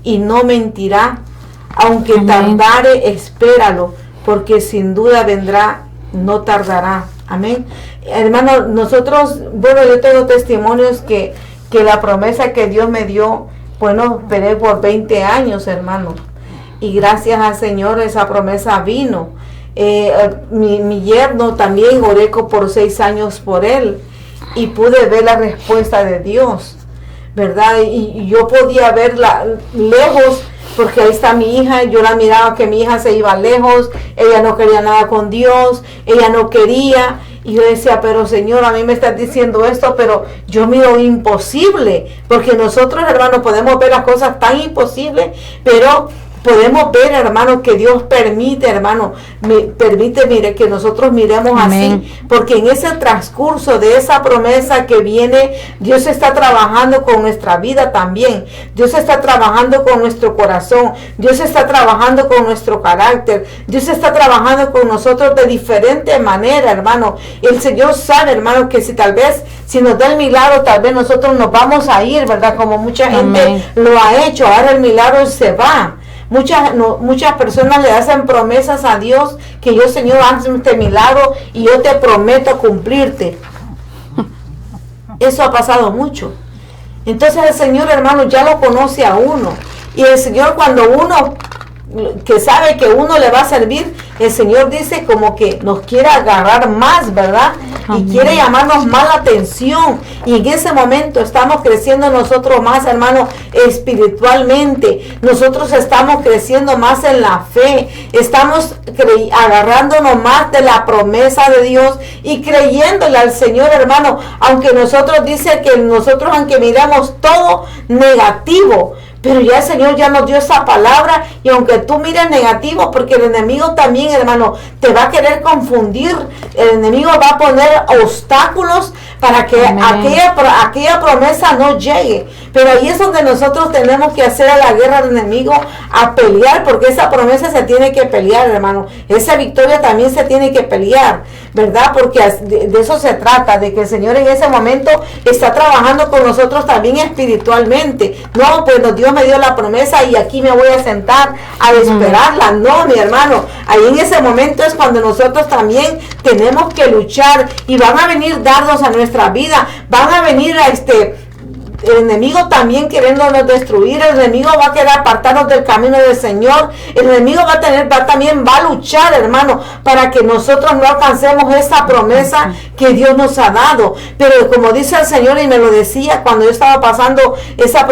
y no mentirá. Aunque
Amén.
tardare, espéralo, porque sin duda vendrá, no tardará. Amén. Hermano, nosotros, bueno, yo tengo testimonios que la promesa que Dios me dio, bueno, esperé por 20 años, hermano. Y gracias al Señor esa promesa vino. Mi yerno también oré por 6 años por él. Y pude ver la respuesta de Dios, ¿verdad? Y yo podía verla lejos, porque ahí está mi hija. Yo la miraba que mi hija se iba lejos. Ella no quería nada con Dios. Ella no quería. Y yo decía, pero Señor, a mí me estás diciendo esto, pero yo miro imposible. Porque nosotros, hermanos, podemos ver las cosas tan imposibles, pero podemos ver, hermano, que Dios permite, hermano, mire, que nosotros miremos
Amén.
así, porque en ese transcurso de esa promesa que viene, Dios está trabajando con nuestra vida también. Dios está trabajando con nuestro corazón. Dios está trabajando con nuestro carácter. Dios está trabajando con nosotros de diferente manera, hermano. El Señor sabe, hermano, que si nos da el milagro, tal vez nosotros nos vamos a ir, ¿verdad? Como mucha gente
Amén.
lo ha hecho. Ahora el milagro se va. Muchas personas le hacen promesas a Dios, que yo, Señor, haz este milagro y yo te prometo cumplirte. Eso ha pasado mucho. Entonces el Señor, hermano, ya lo conoce a uno. Y el Señor, cuando uno que sabe que uno le va a servir, el Señor dice como que nos quiere agarrar más, ¿verdad?
Amén.
Y quiere llamarnos más la atención. Y en ese momento estamos creciendo nosotros más, hermano, espiritualmente. Nosotros estamos creciendo más en la fe. Estamos agarrándonos más de la promesa de Dios y creyéndole al Señor, hermano. Aunque nosotros dice que nosotros, aunque miramos todo negativo, pero ya el Señor ya nos dio esa palabra, y aunque tú mires negativo, porque el enemigo también, hermano, te va a querer confundir. El enemigo va a poner obstáculos para que aquella promesa no llegue. Pero ahí es donde nosotros tenemos que hacer a la guerra del enemigo, a pelear, porque esa promesa se tiene que pelear, hermano. Esa victoria también se tiene que pelear, ¿verdad? Porque de eso se trata, de que el Señor en ese momento está trabajando con nosotros también espiritualmente. No, pues Dios me dio la promesa y aquí me voy a sentar a esperarla. No, mi hermano, ahí en ese momento es cuando nosotros también tenemos que luchar, y van a venir dardos a nuestra vida, van a venir el enemigo también queriéndonos destruir. El enemigo va a querer apartarnos del camino del Señor. El enemigo va a luchar, hermano, para que nosotros no alcancemos esa promesa que Dios nos ha dado. Pero como dice el Señor, y me lo decía cuando yo estaba pasando esa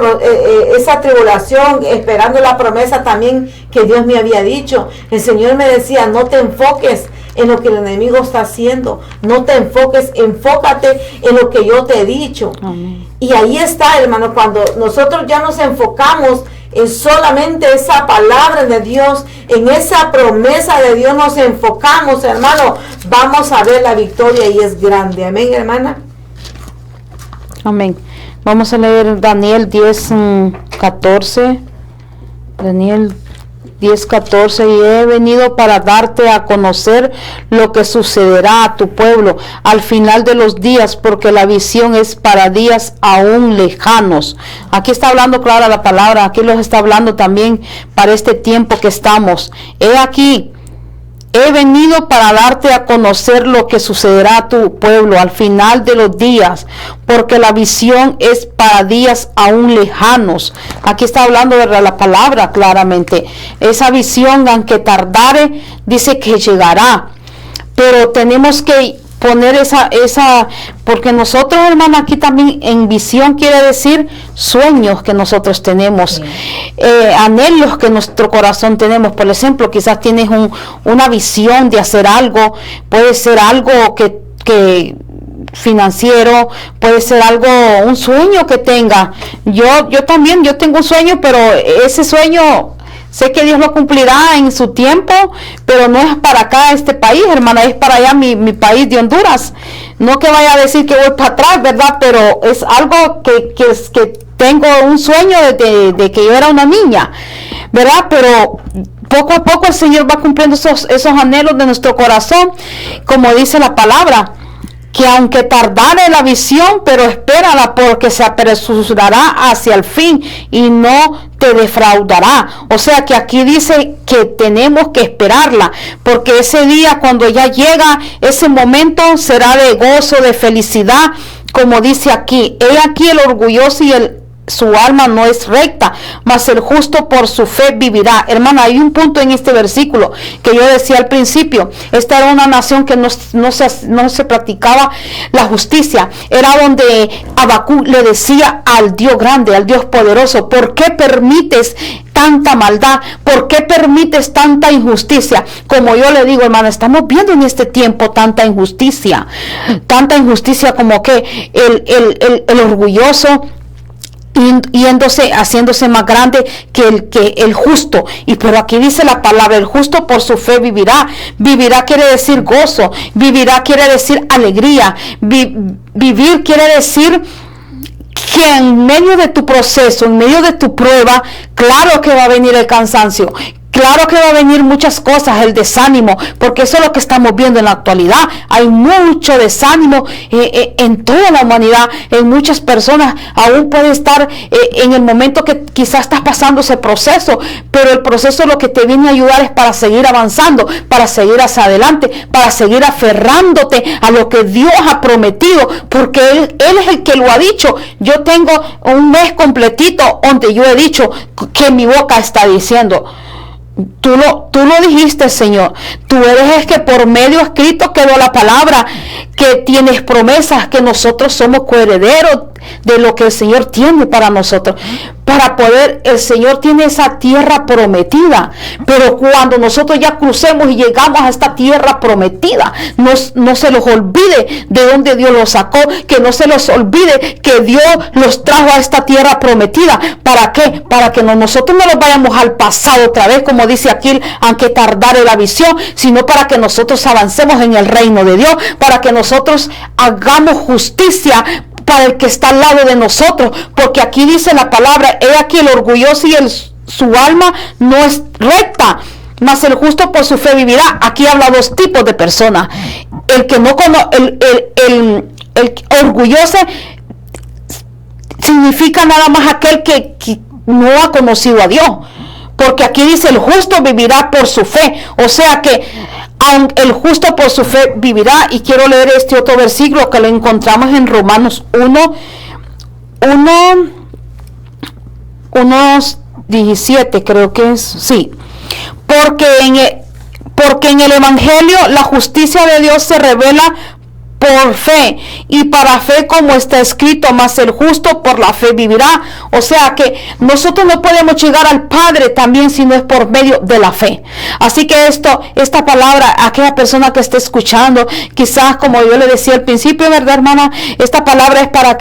tribulación, esperando la promesa también que Dios me había dicho, el Señor me decía, no te enfoques en lo que el enemigo está haciendo, no te enfoques, enfócate en lo que yo te he dicho.
Amén.
Y ahí está, hermano, cuando nosotros ya nos enfocamos en solamente esa palabra de Dios, en esa promesa de Dios nos enfocamos, hermano, vamos a ver la victoria, y es grande. Amén, hermana.
Amén. Vamos a leer Daniel 10:14. Daniel 10:14, y he venido para darte a conocer lo que sucederá a tu pueblo al final de los días, porque la visión es para días aún lejanos. Aquí está hablando clara la palabra, aquí los está hablando también para este tiempo que estamos. He aquí, he venido para darte a conocer lo que sucederá a tu pueblo al final de los días, porque la visión es para días aún lejanos. Aquí está hablando de la palabra claramente. Esa visión, aunque tardare, dice que llegará. Pero tenemos que poner porque nosotros, hermana, aquí también en visión quiere decir sueños que nosotros tenemos, anhelos que nuestro corazón tenemos. Por ejemplo, quizás tienes una visión de hacer algo, puede ser algo que financiero, puede ser algo, un sueño que tenga. Yo también, yo tengo un sueño, pero ese sueño sé que Dios lo cumplirá en su tiempo, pero no es para acá este país, hermana, es para allá mi país de Honduras. No que vaya a decir que voy para atrás, ¿verdad? Pero es algo que tengo un sueño de que yo era una niña, ¿verdad? Pero poco a poco el Señor va cumpliendo esos anhelos de nuestro corazón, como dice la palabra, que aunque tardare la visión, pero espérala, porque se apresurará hacia el fin y no te defraudará. O sea que aquí dice que tenemos que esperarla, porque ese día, cuando ya llega ese momento, será de gozo, de felicidad, como dice aquí. He aquí el orgulloso y su alma no es recta, mas el justo por su fe vivirá. Hermana, hay un punto en este versículo que yo decía al principio. Esta era una nación que no se practicaba la justicia. Era donde Habacuc le decía al Dios grande, al Dios poderoso: ¿por qué permites tanta maldad? ¿Por qué permites tanta injusticia? Como yo le digo, hermana, estamos viendo en este tiempo tanta injusticia como que el orgulloso yéndose, haciéndose más grande que el justo. Y pero aquí dice la palabra: el justo por su fe vivirá. Vivirá quiere decir gozo, vivirá quiere decir alegría, vivir quiere decir que en medio de tu proceso, en medio de tu prueba, claro que va a venir el cansancio. Claro que va a venir muchas cosas, el desánimo, porque eso es lo que estamos viendo en la actualidad. Hay mucho desánimo en toda la humanidad, en muchas personas. Aún puede estar en el momento que quizás estás pasando ese proceso, pero el proceso lo que te viene a ayudar es para seguir avanzando, para seguir hacia adelante, para seguir aferrándote a lo que Dios ha prometido, porque Él es el que lo ha dicho. Yo tengo un mes completito donde yo he dicho que mi boca está diciendo. Tú lo dijiste, Señor. Tú eres el que por medio escrito quedó la palabra, que tienes promesas, que nosotros somos coherederos de lo que el Señor tiene para nosotros. Para poder, el Señor tiene esa tierra prometida, pero cuando nosotros ya crucemos y llegamos a esta tierra prometida, no se los olvide de dónde Dios los sacó, que no se los olvide que Dios los trajo a esta tierra prometida. ¿Para qué? Para que nosotros no nos vayamos al pasado otra vez, como dice aquí, aunque tardare la visión, sino para que nosotros avancemos en el reino de Dios, para que nosotros hagamos justicia para el que está al lado de nosotros, porque aquí dice la palabra: he aquí el orgulloso y su alma no es recta, mas el justo por su fe vivirá. Aquí habla dos tipos de personas. El que no el orgulloso significa nada más aquel que no ha conocido a Dios, porque aquí dice: el justo vivirá por su fe. O sea que el justo por su fe vivirá. Y quiero leer este otro versículo que lo encontramos en Romanos 1:17, creo que es, sí. Porque en el Evangelio la justicia de Dios se revela por fe, y para fe, como está escrito: mas el justo por la fe vivirá. O sea que nosotros no podemos llegar al Padre también si no es por medio de la fe. Así que esta palabra, aquella persona que esté escuchando, quizás, como yo le decía al principio, ¿verdad, hermana? Esta palabra es para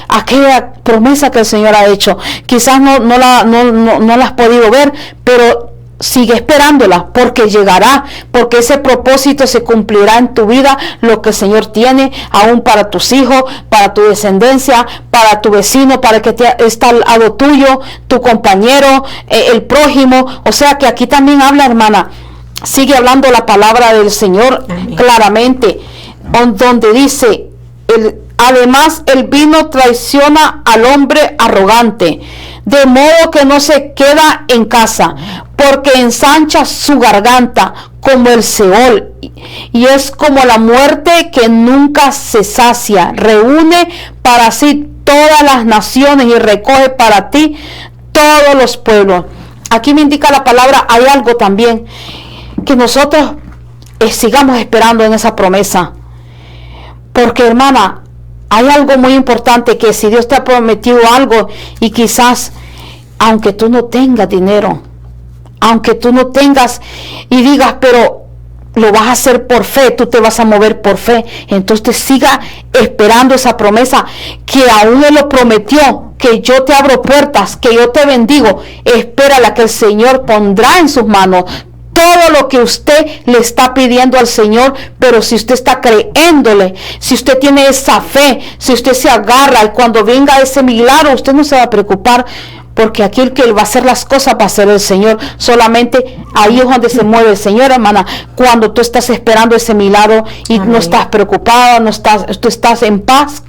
aquella promesa que el Señor ha hecho. Quizás no la has podido ver, pero sigue esperándola, porque llegará, porque ese propósito se cumplirá en tu vida, lo que el Señor tiene aún para tus hijos, para tu descendencia, para tu vecino, para el que está al lado tuyo, tu compañero, el prójimo. O sea que aquí también habla, hermana, sigue hablando la palabra del Señor. Amén. Claramente, donde dice: además el vino traiciona al hombre arrogante, de modo que no se queda en casa, porque ensancha su garganta como el Seol, y es como la muerte que nunca se sacia. Reúne para sí todas las naciones y recoge para ti todos los pueblos. Aquí me indica la palabra, hay algo también, que nosotros sigamos esperando en esa promesa. Porque, hermana, hay algo muy importante, que si Dios te ha prometido algo y quizás, aunque tú no tengas dinero, aunque tú no tengas y digas, pero lo vas a hacer por fe, tú te vas a mover por fe, entonces siga esperando esa promesa, que aún Él lo prometió, que yo te abro puertas, que yo te bendigo. Espérala, que el Señor pondrá en sus manos todo lo que usted le está pidiendo al Señor. Pero si usted está creyéndole, si usted tiene esa fe, si usted se agarra, y cuando venga ese milagro, usted no se va a preocupar, porque aquí el que va a hacer las cosas va a ser el Señor. Solamente ahí es donde se mueve el Señor, hermana, cuando tú estás esperando ese milagro y
Amén.
no estás preocupada, tú estás en paz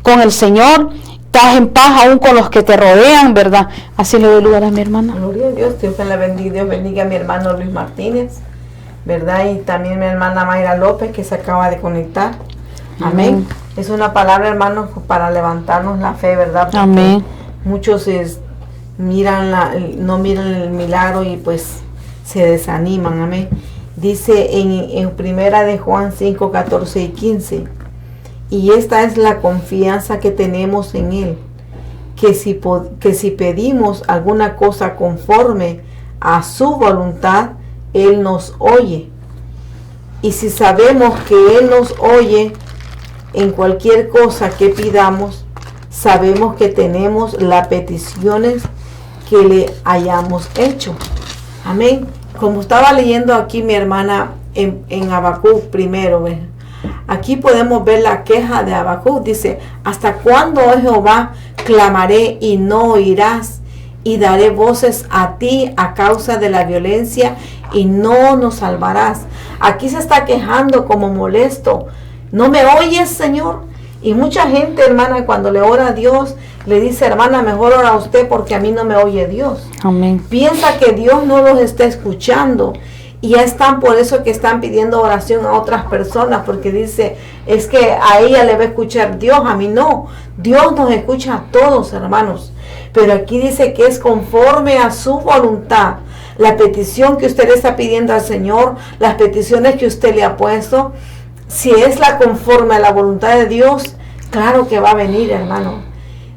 con el Señor, estás en paz aún con los que te rodean, ¿verdad? Así le doy lugar a mi hermana.
Gloria a Dios, Dios la bendiga, Dios bendiga a mi hermano Luis Martínez, ¿verdad? Y también mi hermana Mayra López, que se acaba de conectar. Amén. Es una palabra, hermanos, para levantarnos la fe, ¿verdad? Porque
Amén.
muchos no miran el milagro y pues se desaniman. Amén. Dice en primera de Juan 5, 14 y 15: y esta es la confianza que tenemos en Él, que si pedimos alguna cosa conforme a su voluntad, Él nos oye. Y si sabemos que Él nos oye en cualquier cosa que pidamos, sabemos que tenemos las peticiones que le hayamos hecho. Amén. Como estaba leyendo aquí mi hermana en Habacuc primero, ¿ves? Aquí podemos ver la queja de Habacuc. Dice: ¿hasta cuándo, oh Jehová, clamaré y no oirás? Y daré voces a ti a causa de la violencia y no nos salvarás. Aquí se está quejando como molesto. ¿No me oyes, Señor? Y mucha gente, hermana, cuando le ora a Dios, le dice: hermana, mejor ora a usted porque a mí no me oye Dios.
Amén.
Piensa que Dios no los está escuchando. Y ya están, por eso que están pidiendo oración a otras personas, porque dice, es que a ella le va a escuchar Dios, a mí no. Dios nos escucha a todos, hermanos. Pero aquí dice que es conforme a su voluntad. La petición que usted le está pidiendo al Señor, las peticiones que usted le ha puesto, si es la conforme a la voluntad de Dios, claro que va a venir, hermano.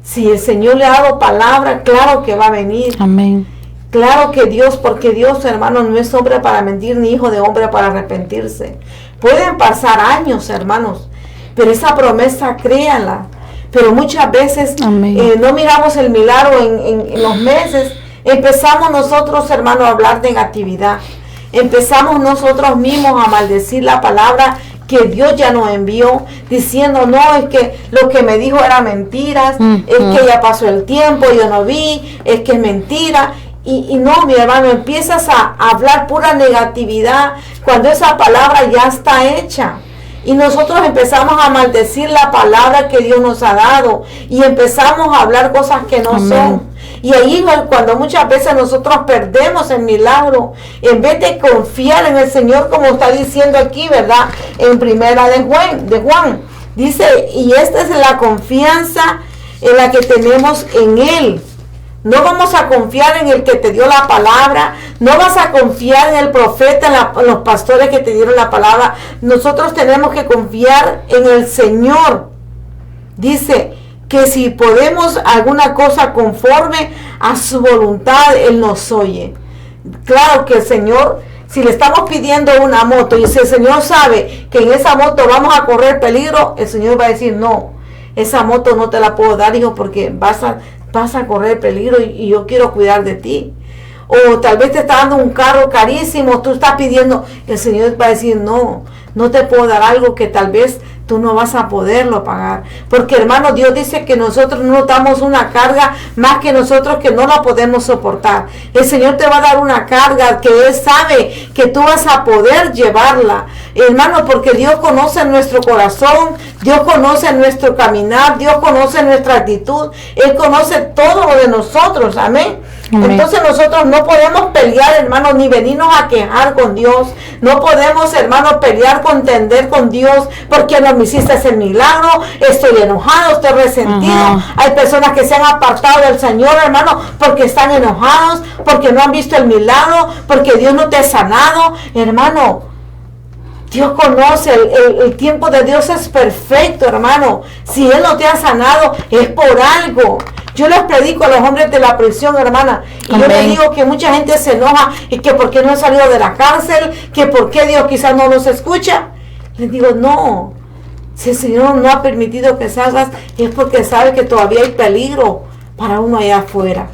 Si el Señor le ha dado palabra, claro que va a venir.
Amén.
Claro que Dios, porque Dios, hermano, no es hombre para mentir, ni hijo de hombre para arrepentirse. Pueden pasar años, hermanos, pero esa promesa, créanla. Pero muchas veces no miramos el milagro en los meses. Empezamos nosotros, hermano, a hablar negatividad. Empezamos nosotros mismos a maldecir la palabra que Dios ya nos envió, diciendo: no, es que lo que me dijo era mentiras, es que ya pasó el tiempo, yo no vi, es que es mentira. Y no, mi hermano, empiezas a hablar pura negatividad cuando esa palabra ya está hecha. Y nosotros empezamos a maldecir la palabra que Dios nos ha dado. Y empezamos a hablar cosas que no son. Y ahí cuando muchas veces nosotros perdemos el milagro, en vez de confiar en el Señor, como está diciendo aquí, ¿verdad? En primera de Juan. Dice: y esta es la confianza en la que tenemos en Él. No vamos a confiar en el que te dio la palabra, no vas a confiar en el profeta, en los pastores que te dieron la palabra. Nosotros tenemos que confiar en el Señor. Dice que si podemos alguna cosa conforme a su voluntad, Él nos oye. Claro que el Señor, si le estamos pidiendo una moto y si el Señor sabe que en esa moto vamos a correr peligro, el Señor va a decir: no, esa moto no te la puedo dar, hijo, porque vas a correr peligro y yo quiero cuidar de ti. O tal vez te está dando un carro carísimo, tú estás pidiendo, el Señor va a decir: no te puedo dar algo que tal vez tú no vas a poderlo pagar. Porque, hermano, Dios dice que nosotros no damos una carga más que nosotros que no la podemos soportar. El Señor te va a dar una carga que Él sabe que tú vas a poder llevarla, hermano, porque Dios conoce nuestro corazón, Dios conoce nuestro caminar, Dios conoce nuestra actitud, Él conoce todo lo de nosotros. Amén. Entonces nosotros no podemos pelear, hermano, ni venirnos a quejar con Dios. No podemos, hermano, pelear, contender con Dios porque no me hiciste ese milagro, estoy enojado, estoy resentido. Hay personas que se han apartado del Señor, hermano, porque están enojados, porque no han visto el milagro, porque Dios no te ha sanado. Hermano, Dios conoce, el tiempo de Dios es perfecto, hermano. Si Él no te ha sanado, es por algo. Yo les predico a los hombres de la prisión, hermana. Y yo les digo que mucha gente se enoja y que por qué no he salido de la cárcel, que por qué Dios quizás no nos escucha. Les digo, no. Si el Señor no ha permitido que salgas, es porque sabe que todavía hay peligro para uno allá afuera.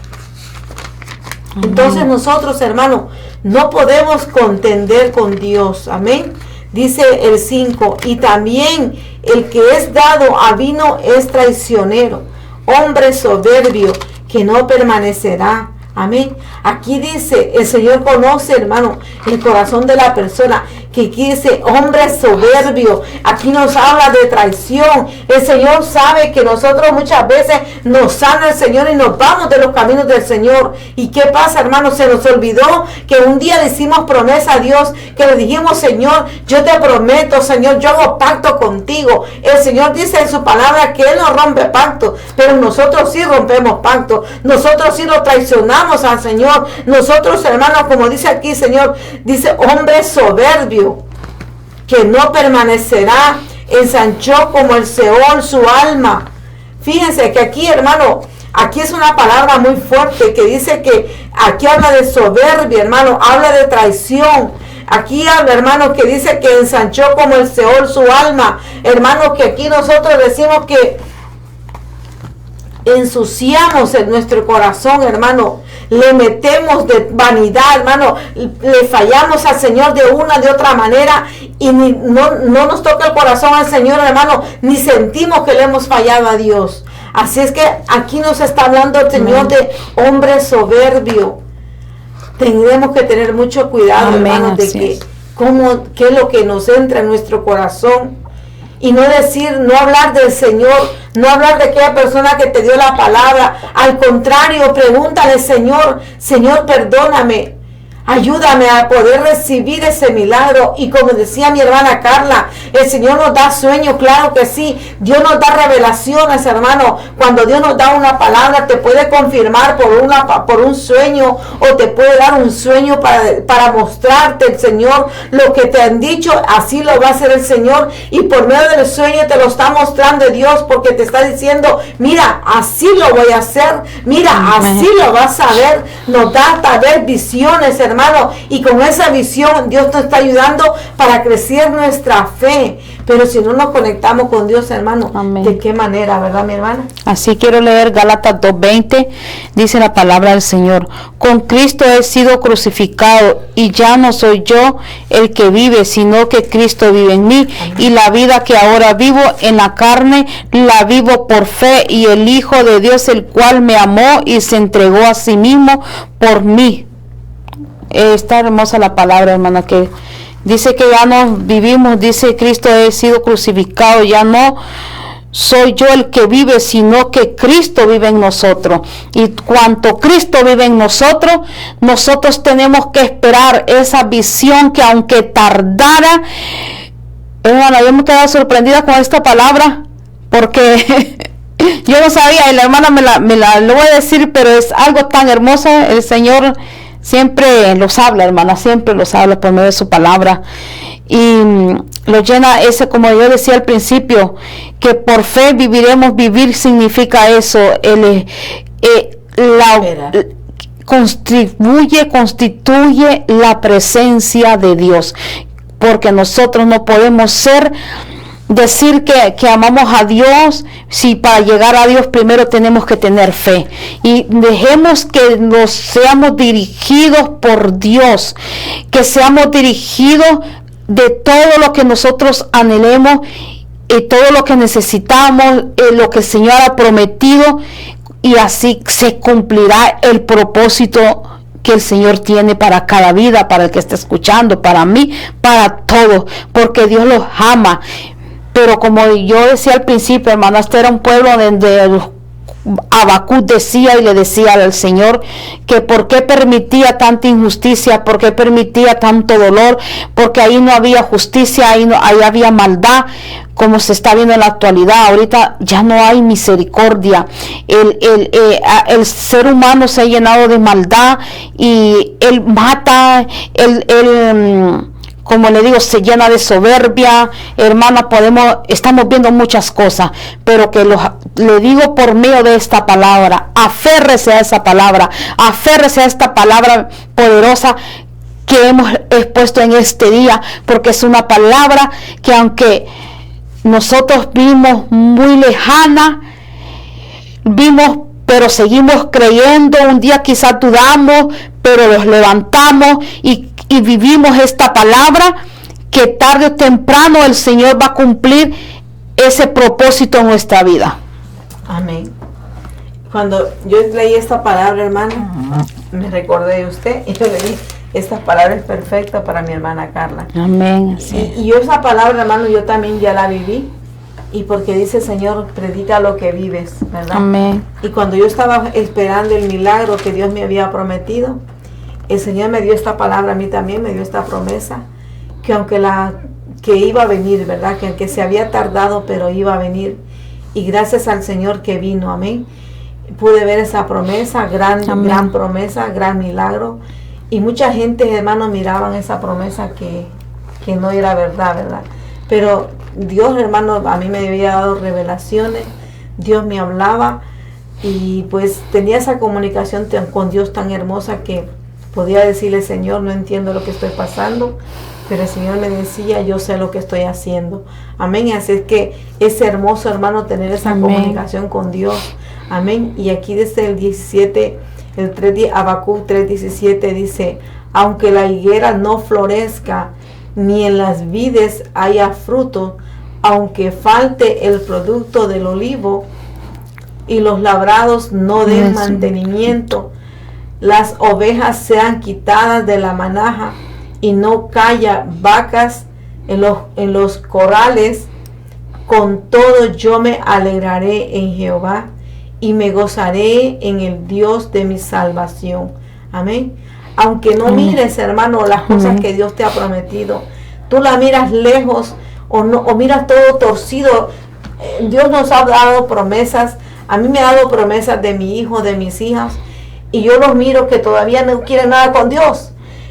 Entonces nosotros, hermanos, no podemos contender con Dios. Amén. Dice el 5, y también el que es dado a vino es traicionero, hombre soberbio que no permanecerá. Amén. Aquí dice, el Señor conoce, hermano, el corazón de la persona. Que aquí dice, hombre soberbio. Aquí nos habla de traición. El Señor sabe que nosotros muchas veces nos sana el Señor y nos vamos de los caminos del Señor. ¿Y qué pasa, hermano? Se nos olvidó que un día le hicimos promesa a Dios, que le dijimos, Señor, yo te prometo, Señor, yo hago pacto contigo. El Señor dice en su palabra que Él no rompe pacto, pero nosotros sí rompemos pacto. Nosotros sí lo traicionamos al Señor. Nosotros, hermanos, como dice aquí, Señor, dice, hombre soberbio que no permanecerá, ensanchó como el Seol su alma. Fíjense que aquí, hermano, aquí es una palabra muy fuerte que dice que aquí habla de soberbia, hermano, habla de traición. Aquí habla, hermano, que dice que ensanchó como el Seol su alma. Hermano, que aquí nosotros decimos que ensuciamos en nuestro corazón, hermano. Le metemos de vanidad, hermano. Le fallamos al Señor de una, de otra manera. Y no nos toca el corazón al Señor, hermano. Ni sentimos que le hemos fallado a Dios. Así es que aquí nos está hablando el Señor de hombre soberbio. Tendremos que tener mucho cuidado, hermano, de que qué es lo que nos entra en nuestro corazón. Y no decir, no hablar del Señor, no hablar de aquella persona que te dio la palabra. Al contrario, pregúntale, Señor, perdóname, ayúdame a poder recibir ese milagro. Y como decía mi hermana Carla, el Señor nos da sueños, claro que sí. Dios nos da revelaciones, hermano. Cuando Dios nos da una palabra, te puede confirmar por un sueño, o te puede dar un sueño para mostrarte el Señor lo que te han dicho. Así lo va a hacer el Señor, y por medio del sueño te lo está mostrando Dios, porque te está diciendo, mira, así lo voy a hacer, mira, así lo vas a ver. Nos da tal vez visiones, hermano. Y con esa visión Dios nos está ayudando para crecer nuestra fe. Pero si no nos conectamos con Dios, hermano, amén, ¿de qué manera, verdad, mi hermana?
Así quiero leer Gálatas 2:20. Dice la palabra del Señor: con Cristo he sido crucificado, y ya no soy yo el que vive, sino que Cristo vive en mí. Amén. Y la vida que ahora vivo en la carne, la vivo por fe y el Hijo de Dios, el cual me amó y se entregó a sí mismo por mí. Está hermosa la palabra, hermana, que dice que ya no vivimos, dice Cristo he sido crucificado, ya no soy yo el que vive, sino que Cristo vive en nosotros. Y cuanto Cristo vive en nosotros, nosotros tenemos que esperar esa visión que aunque tardara, hermana, yo me quedé sorprendida con esta palabra, porque yo no sabía, y la hermana me la lo voy a decir, pero es algo tan hermoso. El Señor siempre los habla, hermana, siempre los habla por medio de su palabra, y lo llena ese, como yo decía al principio, que por fe viviremos. Vivir significa eso, constituye la presencia de Dios, porque nosotros no podemos decir que amamos a Dios si para llegar a Dios primero tenemos que tener fe. Y dejemos que nos seamos dirigidos por Dios, que seamos dirigidos de todo lo que nosotros anhelemos y todo lo que necesitamos, lo que el Señor ha prometido, y así se cumplirá el propósito que el Señor tiene para cada vida, para el que está escuchando, para mí, para todos, porque Dios los ama. Pero como yo decía al principio, hermano, este era un pueblo donde Habacuc decía y le decía al Señor que por qué permitía tanta injusticia, por qué permitía tanto dolor, porque ahí no había justicia, ahí había maldad, como se está viendo en la actualidad. Ahorita ya no hay misericordia. El ser humano se ha llenado de maldad, y él mata, como le digo, se llena de soberbia, hermana, estamos viendo muchas cosas, pero que le digo por medio de esta palabra, aférrese a esa palabra, aférrese a esta palabra poderosa que hemos expuesto en este día, porque es una palabra que aunque nosotros vimos muy lejana, pero seguimos creyendo. Un día quizás dudamos, pero los levantamos y vivimos esta palabra, que tarde o temprano el Señor va a cumplir ese propósito en nuestra vida.
Amén. Cuando yo leí esta palabra, hermana, me recordé de usted y yo le di estas palabras perfectas para mi hermana Carla.
Amén. Sí.
Y yo esa palabra, hermano, yo también ya la viví. Y porque dice, Señor, predica lo que vives, ¿verdad?
Amén.
Y cuando yo estaba esperando el milagro que Dios me había prometido, el Señor me dio esta palabra a mí también, me dio esta promesa, que aunque que iba a venir, ¿verdad? Que aunque se había tardado, pero iba a venir. Y gracias al Señor que vino, amén. Pude ver esa promesa, gran promesa, gran milagro. Y mucha gente, hermano, miraban esa promesa que no era verdad. Pero Dios, hermano, a mí me había dado revelaciones, Dios me hablaba y pues tenía esa comunicación con Dios tan hermosa que podía decirle, Señor, no entiendo lo que estoy pasando, pero el Señor me decía, yo sé lo que estoy haciendo. Amén. Así es que es hermoso, hermano, tener esa comunicación con Dios. Amén. Y aquí desde el 17, Habacuc 3:17 dice, aunque la higuera no florezca, ni en las vides haya fruto, aunque falte el producto del olivo y los labrados no den mantenimiento, las ovejas sean quitadas de la manaja y no haya vacas en los corrales, con todo yo me alegraré en Jehová y me gozaré en el Dios de mi salvación. Amén. Aunque no mires, hermano, las cosas que Dios te ha prometido, tú la miras lejos o miras todo torcido. Dios nos ha dado promesas. A mí me ha dado promesas de mi hijo, de mis hijas, y yo los miro que todavía no quieren nada con Dios.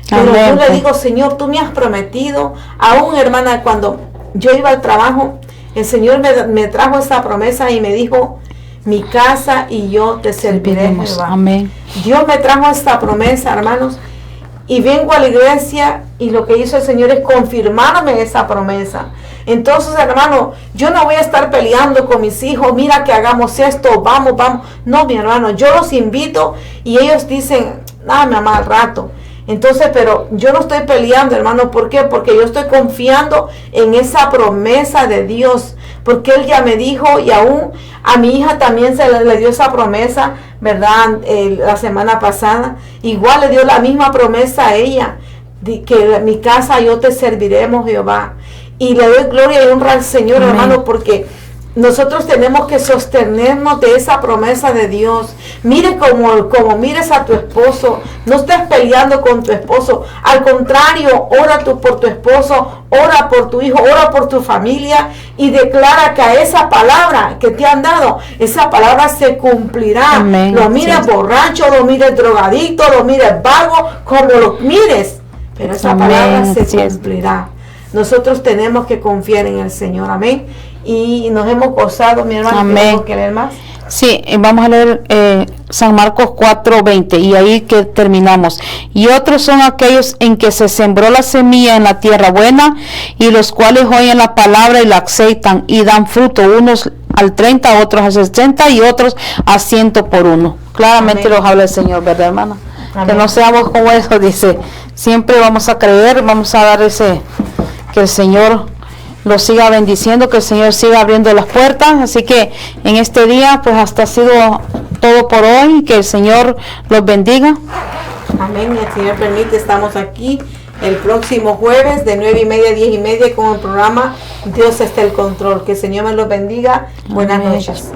Pero yo le digo, Señor, tú me has prometido. Aún, hermana, cuando yo iba al trabajo, el Señor me trajo esa promesa y me dijo, mi casa y yo te serviré, Jehová.
Amén.
Dios me trajo esta promesa, hermanos, y vengo a la iglesia y lo que hizo el Señor es confirmarme esa promesa. Entonces, hermano, yo no voy a estar peleando con mis hijos, mira que hagamos esto, vamos. No, mi hermano, yo los invito y ellos dicen, mi mamá, al rato. Entonces, pero yo no estoy peleando, hermano. ¿Por qué? Porque yo estoy confiando en esa promesa de Dios. Porque Él ya me dijo, y aún a mi hija también se le dio esa promesa, ¿verdad? La semana pasada. Igual le dio la misma promesa a ella, que mi casa yo te serviremos, Jehová. Y le doy gloria y honra al Señor, amén, hermano, porque nosotros tenemos que sostenernos de esa promesa de Dios. Mire como mires a tu esposo, no estés peleando con tu esposo. Al contrario, ora tú por tu esposo, ora por tu hijo, ora por tu familia y declara que a esa palabra que te han dado, esa palabra se cumplirá. Amén. Lo mires borracho, lo mires drogadicto, lo mires vago, como lo mires, pero esa palabra se cumplirá. Nosotros tenemos que confiar en el Señor, amén. Y nos hemos gozado, mi hermano. ¿Tenemos que leer más?
Sí, vamos a leer San Marcos 4:20 y ahí que terminamos. Y otros son aquellos en que se sembró la semilla en la tierra buena y los cuales oyen la palabra y la aceitan y dan fruto, unos al 30, otros al 60 y otros a 100 por uno. Claramente los habla el Señor, ¿verdad, hermana? Amén. Que no seamos como eso, dice. Siempre vamos a creer, vamos a dar que el Señor los siga bendiciendo, que el Señor siga abriendo las puertas. Así que en este día pues hasta ha sido todo por hoy, que el Señor los bendiga.
Amén. Y el Señor permite, estamos aquí el próximo jueves de 9:30 a 10:30 con el programa Dios está el control. Que el Señor me los bendiga. Buenas noches.